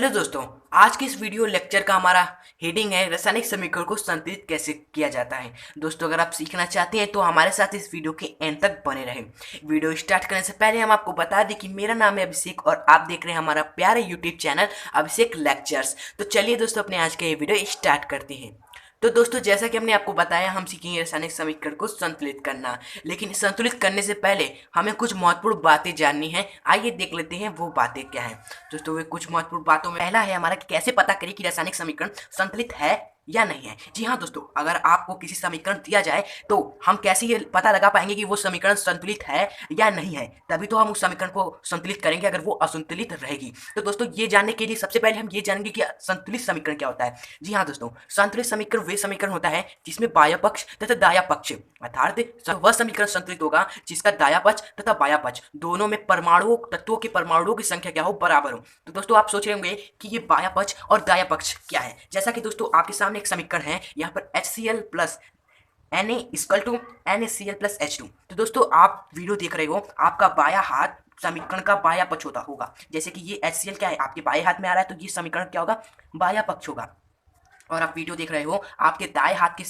Hello दोस्तों। आज के इस वीडियो लेक्चर का हमारा हेडिंग है रासायनिक समीकरण को संतुलित कैसे किया जाता है। दोस्तों, अगर आप सीखना चाहते हैं तो हमारे साथ इस वीडियो के एंड तक बने रहें। वीडियो स्टार्ट करने से पहले हम आपको बता दें कि मेरा नाम है अभिषेक और आप देख रहे हैं हमारा प्यारे यूट्यूब चैनल अभिषेक लेक्चर्स। तो चलिए दोस्तों, अपने आज का ये वीडियो स्टार्ट करते हैं। तो दोस्तों, जैसा कि हमने आपको बताया, हम सीखेंगे रासायनिक समीकरण को संतुलित करना। लेकिन संतुलित करने से पहले हमें कुछ महत्वपूर्ण बातें जाननी है। आइए देख लेते हैं वो बातें क्या हैं। दोस्तों, वे कुछ महत्वपूर्ण बातों में पहला है हमारा कि कैसे पता करें कि रासायनिक समीकरण संतुलित है या नहीं है। जी हाँ दोस्तों, अगर आपको किसी समीकरण दिया जाए तो हम कैसे ये पता लगा पाएंगे कि वो समीकरण संतुलित है या नहीं है। तभी तो हम उस समीकरण को संतुलित करेंगे अगर वो असंतुलित रहेगी। तो दोस्तों, ये जानने के लिए सबसे पहले हम ये जानेंगे कि संतुलित समीकरण क्या होता है। जी हाँ दोस्तों, संतुलित समीकरण वे समीकरण होता है जिसमें बाह्य पक्ष तथा दायां पक्ष, अर्थात वह समीकरण संतुलित होगा जिसका दायां पक्ष तथा बायां पक्ष दोनों में परमाणुओं तत्वों की परमाणुओं की संख्या क्या हो, बराबर हो। तो दोस्तों, आप सोच रहे होंगे कि ये बायां पक्ष और दायां पक्ष क्या है। जैसा कि दोस्तों आपके सामने एक समीकरण है, यहाँ पर HCl plus Na equal to NaCl plus H2। तो दोस्तों, आप वीडियो देख रहे हो, आपका बायां हाथ समीकरण का बायां पक्ष होता होगा। जैसे कि ये HCl क्या है, आपके बाएं हाथ में आ रहा है, तो ये समीकरण क्या होगा, बायां पक्ष होगा। और आप वीडियो देख रहे हो, आपके दाएं हाथ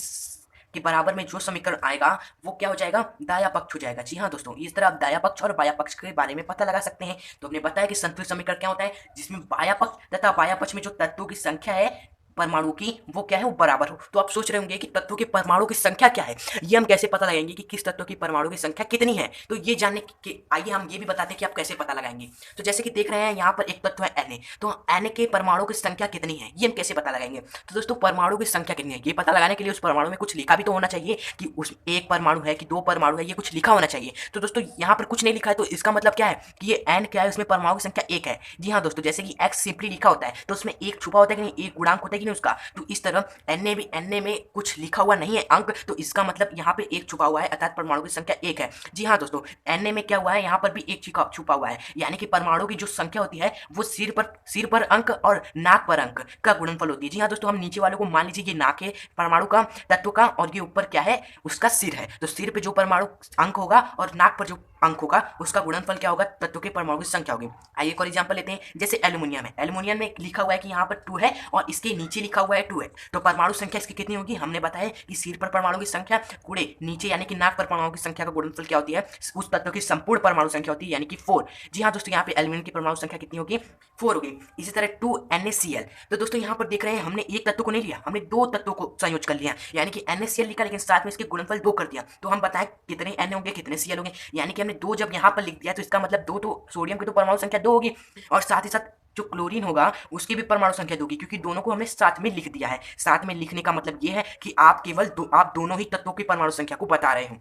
के बराबर में जो समीकरण आएगा वो क्या हो जाएगा, दायां पक्ष हो जाएगा। जी हाँ दोस्तों, इस तरह आप दायां पक्ष और बायां पक्ष के बारे में पता लगा सकते हैं। तो हमने बताया कि संतुलित समीकरण क्या होता है, जिसमें बायां पक्ष तथा बायां पक्ष में जो तत्वों की संख्या है परमाणु की, वो क्या है, वो बराबर हो। तो आप सोच रहे होंगे कि तत्वों के परमाणु की संख्या क्या है, ये हम कैसे पता लगाएंगे कि किस तत्व की परमाणु की संख्या कितनी है। तो ये जानने के आइए हम ये भी बताते हैं कि आप कैसे पता लगाएंगे। तो जैसे कि देख रहे हैं, यहाँ पर एक तत्व है Na, तो Na के परमाणु की संख्या कितनी है, ये हम कैसे पता लगाएंगे। तो दोस्तों, परमाणु की संख्या कितनी है ये पता लगाने के लिए उस परमाणु में कुछ लिखा भी तो होना चाहिए कि उस एक परमाणु है कि दो परमाणु है, ये कुछ लिखा होना चाहिए। तो दोस्तों, यहाँ पर कुछ नहीं लिखा है, तो इसका मतलब क्या है कि ये N क्या है, उसमें परमाणु की संख्या एक है। जी हाँ दोस्तों, जैसे कि X सिंपली लिखा होता है तो उसमें एक छुपा होता है कि नहीं, एक गुणांक होता है कि नहीं उसका। तो इस तरह Na में कुछ लिखा हुआ नहीं है अंक, तो इसका मतलब यहाँ पे एक छुपा हुआ है, अर्थात परमाणु की संख्या एक है। जी हाँ दोस्तों, Na में क्या हुआ है, यहाँ पर भी एक छुपा हुआ है, यानी कि परमाणु की जो संख्या होती है वो सिर पर अंक और नाक पर अंक का गुणनफल होती है। जी हाँ दोस्तों, हम नीचे वालों को मान लीजिए ये नाक है परमाणु का तत्व का, और ये ऊपर क्या है, उसका सिर है। तो सिर पे जो परमाणु अंक होगा और नाक पर जो अंक होगा, उसका गुणनफल क्या होगा, तत्व के परमाणु की संख्या होगी। आइए एक और एग्जांपल लेते हैं। जैसे एल्यूमिनियम है, एल्यूमिनियम में लिखा हुआ है कि यहाँ पर 2 है और इसके नीचे लिखा हुआ है 2 है, तो परमाणु संख्या इसकी कितनी होगी, हमने बताया कि सिर पर परमाणु की संख्या गुणे नीचे यानी कि नाक पर परमाणु की संख्या का गुणनफल क्या होती है, उस तत्व की संपूर्ण परमाणु संख्या होती है, यानी कि 4। जी हाँ दोस्तों, यहाँ पे एल्यूमिनियम की परमाणु संख्या कितनी होगी, 4 होगी। इसी तरह 2NaCl, तो दोस्तों यहाँ पर देख रहे हैं, हमने एक तत्व को नहीं लिया, हमने दो तत्वों को संयोज कर लिया, यानी कि NaCl लिखा लेकिन साथ में इसके गुणनफल 2 कर दिया। तो हम बताएं कितने N होंगे कितने Cl होंगे, यानी कि हमने 2 जब यहाँ पर लिख दिया तो इसका मतलब 2, तो सोडियम की तो परमाणु संख्या 2 होगी, और साथ ही साथ जो क्लोरीन होगा उसकी भी परमाणु संख्या 2 होगी, क्योंकि दोनों को हमने साथ में लिख दिया है। साथ में लिखने का मतलब ये है कि आप केवल आप दोनों ही तत्वों की परमाणु संख्या को बता रहे हो।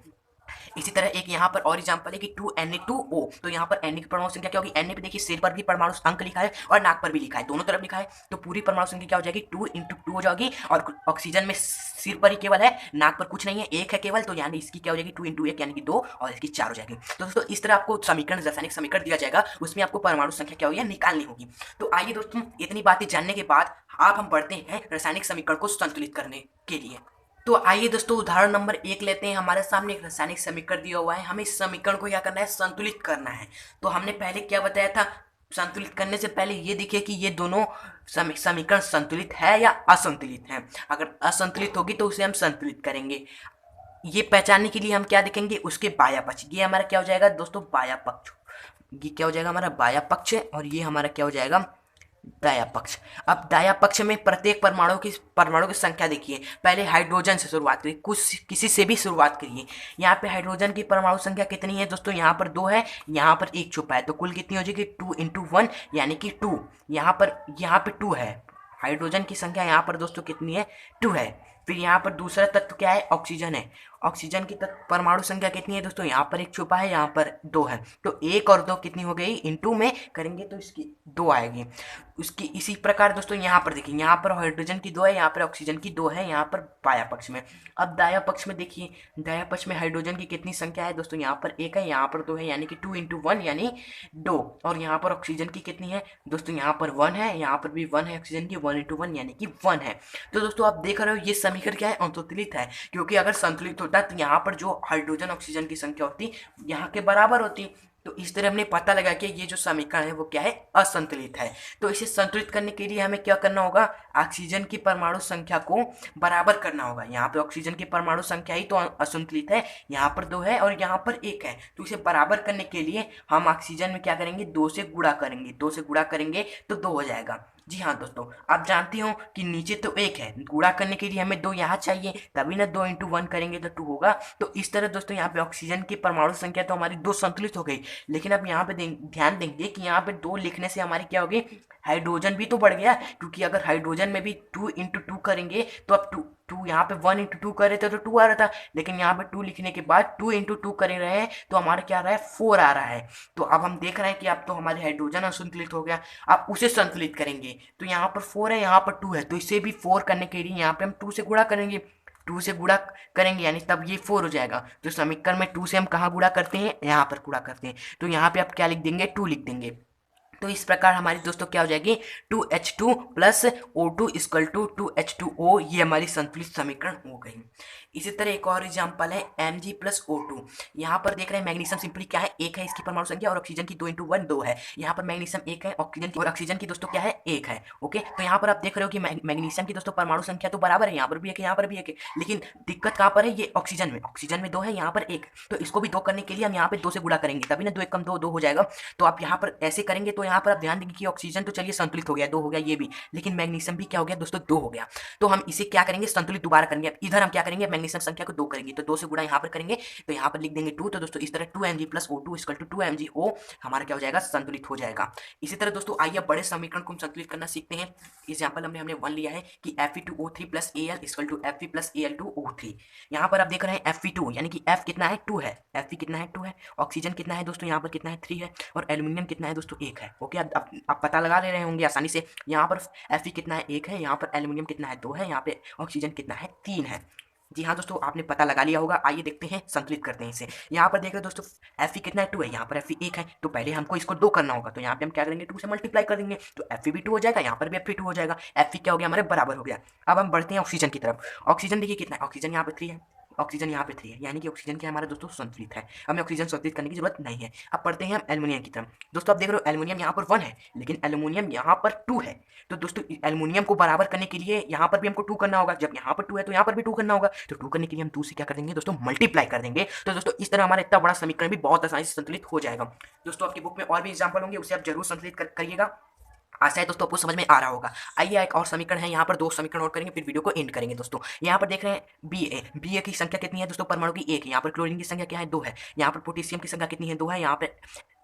इसी तरह एक यहाँ पर और एग्जांपल है कि 2Na2O, तो यहाँ पर Na की परमाणु संख्या क्या होगी, Na पे देखिए सिर पर भी परमाणु अंक लिखा है और नाक पर भी लिखा है, दोनों तरफ लिखा है, तो पूरी परमाणु संख्या क्या हो जाएगी, 2 × 2 हो जाएगी। और ऑक्सीजन में सिर पर ही केवल है, नाक पर कुछ नहीं है, एक है केवल, तो यानी इसकी क्या हो जाएगी, 2 × 1 यानी कि 2, और इसकी 4 हो जाएगी। तो दोस्तों, इस तरह आपको समीकरण, रासायनिक समीकरण दिया जाएगा, उसमें आपको परमाणु संख्या क्या होगी, निकालनी होगी। तो आइए दोस्तों, इतनी बातें जानने के बाद आप हम बढ़ते हैं रासायनिक समीकरण को संतुलित करने के लिए। तो आइए दोस्तों, उदाहरण नंबर 1 लेते हैं। हमारे सामने एक रासायनिक समीकरण दिया हुआ है, हमें इस समीकरण को क्या करना है, संतुलित करना है। तो हमने पहले क्या बताया था, संतुलित करने से पहले ये देखिए कि ये दोनों समीकरण संतुलित है या असंतुलित है। अगर असंतुलित होगी तो उसे हम संतुलित करेंगे। ये पहचानने के लिए हम क्या देखेंगे, उसके बायां पक्ष, ये हमारा क्या हो जाएगा दोस्तों, बायां पक्ष, ये क्या हो जाएगा हमारा बायां पक्ष, और ये हमारा क्या हो जाएगा, दायां पक्ष। अब दायां पक्ष में प्रत्येक परमाणु की संख्या देखिए। पहले हाइड्रोजन से शुरुआत करिए, कुछ किसी से भी शुरुआत करिए। यहाँ पे हाइड्रोजन की परमाणु संख्या कितनी है दोस्तों, यहाँ पर 2 है, यहाँ पर 1 छुपा है, तो कुल कितनी हो जाएगी, 2 × 1 यानी कि 2। यहाँ पे 2 है, हाइड्रोजन की संख्या यहाँ पर दोस्तों कितनी है, 2 है। फिर यहाँ पर दूसरा तत्व क्या है, ऑक्सीजन है, ऑक्सीजन की परमाणु संख्या कितनी है दोस्तों, यहाँ पर 1 छुपा है, यहाँ पर 2 है, तो 1 और 2 कितनी हो गई, इंटू में करेंगे तो इसकी 2 आएगी। उसकी इसी प्रकार दोस्तों यहाँ पर देखिए, यहाँ पर हाइड्रोजन की 2 है, यहाँ पर ऑक्सीजन की 2 है, यहाँ पर बायां पक्ष में। अब दायां पक्ष में देखिए, दायां पक्ष में हाइड्रोजन की कितनी संख्या है दोस्तों, यहाँ पर 1 है, यहाँ पर 2 है, यानी कि 2 × 1 यानी 2। और यहाँ पर ऑक्सीजन की कितनी है दोस्तों, यहाँ पर 1 है, यहाँ पर भी 1 है ऑक्सीजन की, 1 × 1 यानी कि 1 है। तो दोस्तों, आप देख रहे हो ये समीकरण क्या है, असंतुलित है, क्योंकि अगर संतुलित होता तो यहाँ पर जो हाइड्रोजन ऑक्सीजन की संख्या होती यहाँ के बराबर होती। तो इस तरह हमने पता लगा कि ये जो समीकरण है वो क्या है, असंतुलित है। तो इसे संतुलित करने के लिए हमें क्या करना होगा, ऑक्सीजन की परमाणु संख्या को बराबर करना होगा। यहाँ पे ऑक्सीजन की परमाणु संख्या ही तो असंतुलित है, यहाँ पर 2 है और यहाँ पर 1 है। तो इसे बराबर करने के लिए हम ऑक्सीजन में क्या करेंगे, 2 से गुणा करेंगे, 2 से गुणा करेंगे तो 2 हो जाएगा। जी हाँ दोस्तों, आप जानते हो कि नीचे तो 1 है, गुणा करने के लिए हमें 2 यहाँ चाहिए, तभी ना 2 × 1 करेंगे तो 2 होगा। तो इस तरह दोस्तों यहाँ पे ऑक्सीजन की परमाणु संख्या तो हमारी 2 संतुलित हो गई। लेकिन अब यहाँ पे ध्यान देंगे कि यहाँ पे 2 लिखने से हमारी क्या होगी, हाइड्रोजन भी तो बढ़ गया, क्योंकि अगर हाइड्रोजन में भी 2 × 2 करेंगे तो अब 2 यहाँ पे 1 × 2 कर रहे थे तो 2 आ रहा था, लेकिन यहाँ पे 2 लिखने के बाद 2 × 2 कर रहे हैं तो हमारा क्या आ रहा है, 4 आ रहा है। तो अब हम देख रहे हैं कि अब तो हमारे हाइड्रोजन असंतुलित हो गया, अब उसे संतुलित करेंगे। तो यहाँ पर 4 है, यहाँ पर 2 है, तो इसे भी 4 करने के लिए यहाँ पे हम 2 से गुणा करेंगे, 2 से गुणा करेंगे यानी तब ये 4 हो जाएगा। तो समीकरण में 2 से हम कहाँ गुणा करते हैं, यहाँ पर गुणा करते हैं। तो यहाँ पे आप क्या लिख देंगे, 2 लिख देंगे। तो इस प्रकार हमारी दोस्तों क्या हो जाएगी, 2H2 plus O2 equal to 2H2O, ये हमारी संतुलित समीकरण हो गई। इसी तरह एक और एग्जांपल है Mg प्लस O2। यहाँ पर देख रहे हैं मैग्नीशियम सिंपली क्या है, 1 है इसकी परमाणु संख्या, और ऑक्सीजन की 2 × 1 2 है। यहाँ पर मैग्नीशियम 1 है, ऑक्सीजन की दोस्तों क्या है, 1 है। ओके, तो यहाँ पर आप देख रहे हो कि मैग्नीशियम की दोस्तों परमाणु संख्या तो बराबर है, यहाँ पर भी 1 है, यहाँ पर भी 1 है, लेकिन दिक्कत कहाँ पर है, ये ऑक्सीजन में 2 है, यहाँ पर 1। तो इसको भी 2 करने के लिए हम यहाँ पे 2 से गुणा करेंगे, तभी ना 2 × 1 = 2 हो जाएगा। तो आप यहाँ पर ऐसे करेंगे तो यहाँ पर आप ध्यान देंगे कि ऑक्सीजन तो चलिए संतुलित हो गया, 2 हो गया ये भी, लेकिन मैग्नीशियम भी क्या हो गया दोस्तों, 2 हो गया। तो हम इसे क्या करेंगे, संतुलित दोबारा करेंगे। अब इधर हम क्या करेंगे, मैग्नीशियम संख्या को 2 करेंगे, तो 2 से गुणा यहाँ पर करेंगे, तो यहाँ पर लिख देंगे 2। तो दोस्तों इस तरह 2Mg plus O2 equal to 2MgO हमारा क्या हो जाएगा, संतुलित हो जाएगा। इसी तरह दोस्तों आइए बड़े समीकरण को हम संतुलित करना सीखते हैं। एग्जाम्पल हमने 1 लिया है कि Fe2O3 plus Al equal to Fe plus Al2O3। यहाँ पर आप देख रहे हैं Fe2 यानी कि F कितना है, 2 है, Fe कितना है, 2 है, ऑक्सीजन कितना है दोस्तों, यहाँ पर कितना है, 3 है, और एल्यूमिनियम कितना है दोस्तों, 1 है। ओके, आप पता लगा ले रहे होंगे आसानी से। यहाँ पर Fe कितना है, 1 है, यहाँ पर एल्यूमिनियम कितना है, 2 है, यहाँ पे ऑक्सीजन कितना है, 3 है। जी हाँ दोस्तों, आपने पता लगा लिया होगा। आइए देखते हैं, संतुलित करते हैं इसे। यहाँ पर देख रहे हो दोस्तों Fe कितना है, 2 है, यहाँ पर Fe 1 है, तो पहले हमको इसको 2 करना होगा। तो यहाँ पे हम क्या करेंगे, 2 से मल्टीप्लाई कर देंगे, तो Fe भी 2 हो जाएगा, यहाँ पर भी Fe 2 हो जाएगा। Fe क्या हो गया, हमारे बराबर हो गया। अब हम बढ़ते हैं ऑक्सीजन की तरफ। ऑक्सीजन देखिए कितना है, ऑक्सीजन यहाँ पे 3 है, ऑक्सीजन यहाँ पे 3 है, यानी कि ऑक्सीजन क्या हमारा दोस्तों, संतुलित है। हमें ऑक्सीजन संतुलित करने की जरूरत नहीं है। अब पढ़ते हैं हम एल्युमिनियम की तरफ। दोस्तों आप देख रहे हो एल्युमिनियम यहाँ पर 1 है, लेकिन एल्युमिनियम यहाँ पर 2 है। तो दोस्तों एल्युमिनियम को बराबर करने के लिए यहाँ पर भी हमको 2 करना होगा। जब यहाँ पर 2 है तो यहाँ पर भी 2 करना होगा। तो 2 करने के लिए हम 2 से क्या कर देंगे दोस्तों, मल्टीप्लाई कर देंगे। तो दोस्तों इस तरह हमारा इतना बड़ा समीकरण भी बहुत आसानी से संतुलित हो जाएगा। दोस्तों आपकी बुक में और भी एग्जाम्पल होंगे, उसे आप जरूर संतुलित करिएगा। आशा है दोस्तों आपको समझ में आ रहा होगा। आइए एक और समीकरण है, यहाँ पर 2 समीकरण और करेंगे, फिर वीडियो को एंड करेंगे। दोस्तों यहाँ पर देख रहे हैं बी ए की संख्या कितनी है दोस्तों, परमाणु की 1 है। यहाँ पर क्लोरीन की संख्या क्या है, 2 है। यहाँ पर पोटेशियम की संख्या कितनी है, 2 है। यहाँ पे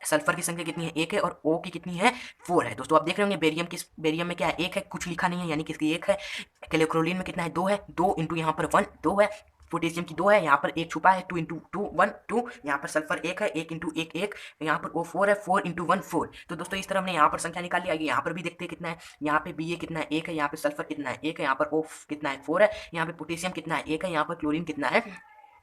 सल्फर की संख्या कितनी है, 1 है, और O की कितनी है, 4 है। दोस्तों आप देख रहे होंगे बेरियम में क्या है, 1 है, कुछ लिखा नहीं है, यानी कि इसकी 1 है। क्लोरीन में कितना है, 2 है, 2 × यहाँ पर 1 2 है। पोटेशियम की 2 है, यहाँ पर 1 छुपा है, 2 × 2 1 2। यहाँ पर सल्फर 1 है, 1 × 1 1। यहाँ पर O4 है, 4 × 1 4। तो दोस्तों इस तरह हमने यहाँ पर संख्या निकाल ली। आइए यहाँ पर भी देखते हैं कितना है। यहाँ पे Ba कितना है, 1 है। यहाँ पे सल्फर कितना है, 1 है। यहाँ पर O कितना है, 4 है। यहाँ पे पोटेशियम कितना है, 1 है। यहाँ पर क्लोरीन कितना है,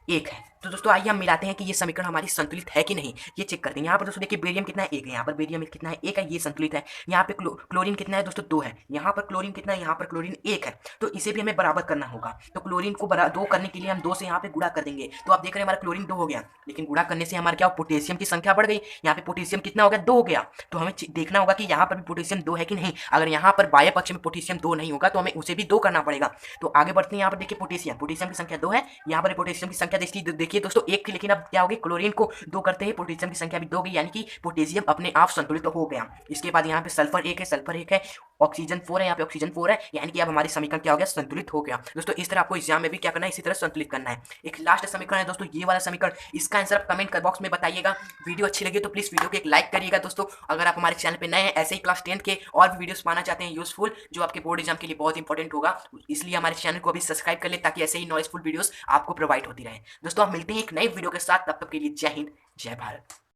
1 है। तो दोस्तों आइए हम मिलाते हैं कि ये समीकरण हमारी संतुलित है कि नहीं, ये चेक करते हैं। यहाँ पर दोस्तों देखिए बेरियम कितना है, 1 है। यहाँ पर बेरियम कितना है, 1 है, ये संतुलित है। यहाँ पे क्लोरीन कितना है दोस्तों, 2 है। यहाँ पर क्लोरीन कितना है, यहाँ पर क्लोरीन 1 है। तो इसे भी हमें बराबर करना होगा। तो क्लोरीन को 2 करने के लिए हम 2 से यहाँ पे गुणा कर देंगे। तो आप देख रहे हैं हमारा क्लोरीन 2 हो गया, लेकिन गुणा करने से हमारा क्या, पोटेशियम की संख्या बढ़ गई। यहाँ पे पोटेशियम कितना हो गया, 2 हो गया। तो हमें देखना होगा कि यहाँ पर भी पोटेशियम 2 है कि नहीं। अगर यहाँ पर बाह्य पक्ष में पोटेशियम 2 नहीं होगा तो हमें उसे भी 2 करना पड़ेगा। तो आगे बढ़ते हैं। यहाँ पर देखिए पोटेशियम की संख्या 2 है। यहाँ पर पोटेशियम की संख्या देखिए दोस्तों 1 थी, लेकिन अब क्या होगी, क्लोरीन को 2 करते हैं, पोटेशियम की संख्या भी 2 गई, यानी कि पोटेशियम अपने आप संतुलित हो गया। इसके बाद यहाँ पे सल्फर 1 है, ऑक्सीजन 4 है, यहाँ पे ऑक्सीजन 4 है, यानी कि अब हमारी समीकरण क्या हो गया, संतुलित हो गया। दोस्तों इस तरह आपको एग्जाम में भी क्या करना है, इसी तरह संतुलित करना है। एक लास्ट समीकरण है दोस्तों, ये वाला समीकरण, इसका आंसर आप कमेंट बॉक्स में बताइएगा। वीडियो अच्छी लगी तो प्लीज वीडियो को एक लाइक करिएगा। दोस्तों अगर आप हमारे चैनल पे नए हैं, ऐसे ही क्लास 10 के और भी वीडियोस पाना चाहते हैं यूजफुल, जो आपके बोर्ड एग्जाम के लिए बहुत इंपॉर्टेंट होगा, इसलिए हमारे चैनल को अभी सब्सक्राइब कर ले, ताकि ऐसे ही नॉलेजफुल वीडियोस आपको प्रोवाइड होती रहे। दोस्तों आप मिलते हैं एक नई वीडियो के साथ, तब तक के लिए जय हिंद, जय भारत।